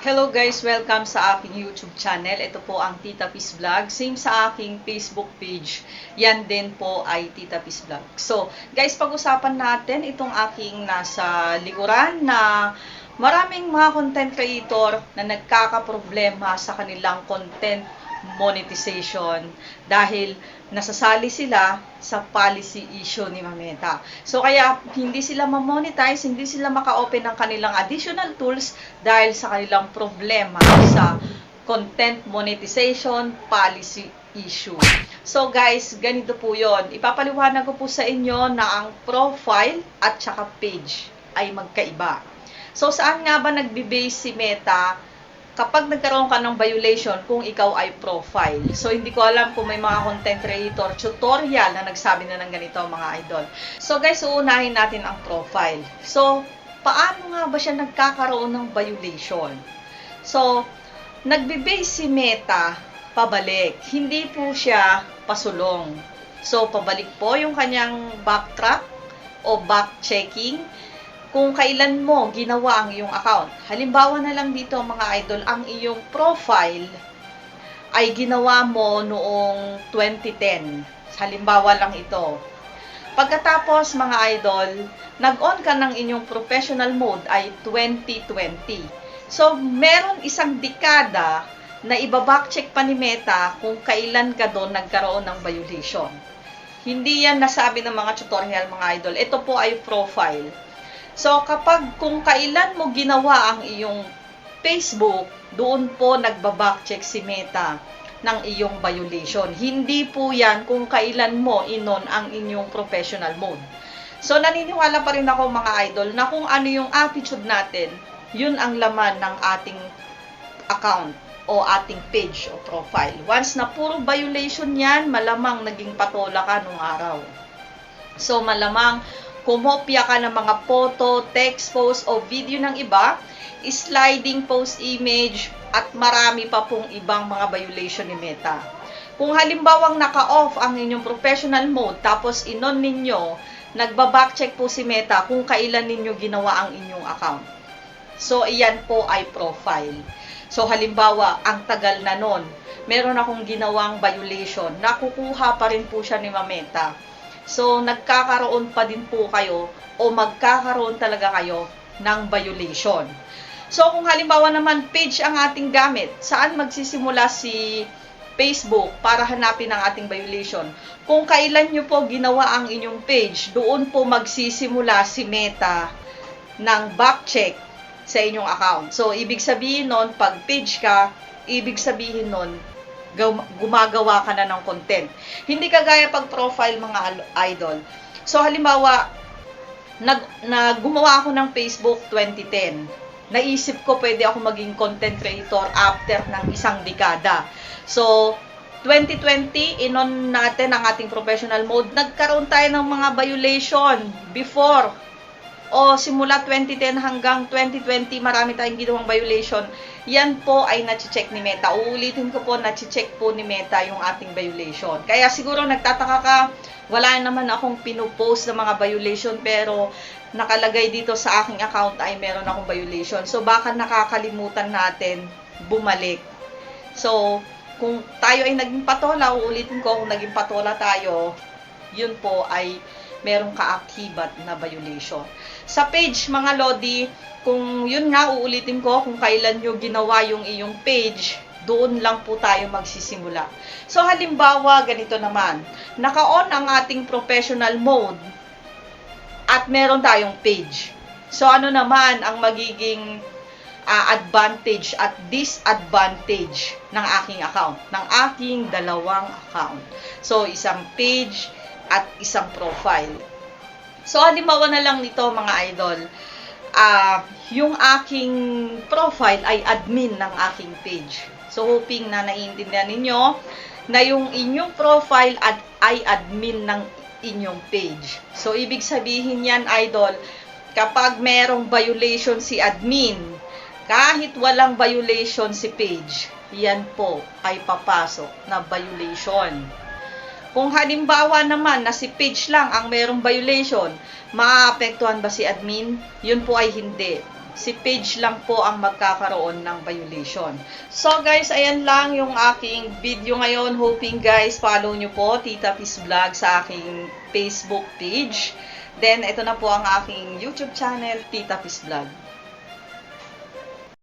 Hello guys! Welcome sa aking YouTube channel. Ito po ang Tita Peace Vlog. Same sa aking Facebook page. Yan din po ay Tita Peace Vlog. So, guys, pag-usapan natin itong aking nasa likuran na maraming mga content creator na nagkakaproblema sa kanilang content monetization dahil nasasali sila sa policy issue ni Meta. So kaya hindi sila ma-monetize, hindi sila maka-open ng kanilang additional tools dahil sa kanilang problema sa content monetization policy issue. So guys, ganito po yon. Ipapaliwanag ko po sa inyo na ang profile at saka page ay magkaiba. So saan nga ba nagbe-base si Meta kapag nagkaroon ka ng violation kung ikaw ay profile? So, hindi ko alam kung may mga content creator tutorial na nagsabi na ng ganito mga idol. So, guys, uunahin natin ang profile. So, paano nga ba siya nagkakaroon ng violation? So, nagbe-base si Meta pabalik. Hindi po siya pasulong. So, pabalik po yung kanyang backtrack o back-checking kung kailan mo ginawa ang iyong account. Halimbawa na lang dito mga idol, ang iyong profile ay ginawa mo noong 2010. Halimbawa lang ito. Pagkatapos mga idol, nag-on ka ng inyong professional mode ay 2020. So, meron isang dekada na ibabackcheck pa ni Meta kung kailan ka doon nagkaroon ng violation. Hindi yan nasabi ng mga tutorial mga idol. Ito po ay profile. So, kung kailan mo ginawa ang iyong Facebook, doon po nagbabackcheck si Meta ng iyong violation. Hindi po yan kung kailan mo inon ang inyong professional mode. So, naniniwala pa rin ako mga idol na kung ano yung attitude natin, yun ang laman ng ating account o ating page o profile. Once na puro violation yan, malamang naging patola ka nung araw. So, malamang kumopya ka ng mga photo, text post o video ng iba, sliding post image, at marami pa pong ibang mga violation ni Meta. Kung halimbawang naka-off ang inyong professional mode, tapos inon ninyo, nagbabackcheck po si Meta kung kailan ninyo ginawa ang inyong account. So, iyan po ay profile. So, halimbawa, ang tagal na nun, meron akong ginawang violation, nakukuha pa rin po siya ni Meta. So, nagkakaroon pa din po kayo o magkakaroon talaga kayo ng violation. So, kung halimbawa naman page ang ating gamit, saan magsisimula si Facebook para hanapin ang ating violation? Kung kailan nyo po ginawa ang inyong page, doon po magsisimula si Meta ng backcheck sa inyong account. So, ibig sabihin nun, pag page ka, ibig sabihin nun, gumagawa ka na ng content. Hindi kagaya pag profile mga idol. So halimbawa, gumawa ako ng Facebook 2010. Naisip ko pwede ako maging content creator after ng isang dekada. So 2020, inon natin ang ating professional mode. Nagkaroon tayo ng mga violation before o simula 2010 hanggang 2020, marami tayong ginawang violation. Yan po ay nache-check ni Meta. Uulitin ko po, nache-check po ni Meta yung ating violation. Kaya siguro nagtataka ka, wala naman akong pinupost ng mga violation, pero nakalagay dito sa aking account ay meron akong violation. So, baka nakakalimutan natin bumalik. So, kung tayo ay naging patola, uulitin ko, kung naging patola tayo, yun po ay merong kaakibat na violation. Sa page, mga Lodi, kung yun nga, uulitin ko, kung kailan nyo ginawa yung iyong page, doon lang po tayo magsisimula. So, halimbawa, ganito naman, naka-on ang ating professional mode at meron tayong page. So, ano naman ang magiging advantage at disadvantage ng aking account, ng aking dalawang account? So, isang page at isang profile. So, halimbawa na lang nito mga idol, yung aking profile ay admin ng aking page. So, hoping na naiintindihan ninyo na yung inyong profile ay admin ng inyong page. So, ibig sabihin yan, idol, kapag merong violation si admin, kahit walang violation si page, yan po ay papasok na violation. Kung halimbawa naman na si page lang ang merong violation, maaapektuhan ba si admin? Yun po ay hindi. Si page lang po ang magkakaroon ng violation. So guys, ayan lang yung aking video ngayon. Hoping guys, follow nyo po Tita Peace Vlog sa aking Facebook page. Then, ito na po ang aking YouTube channel, Tita Peace Vlog.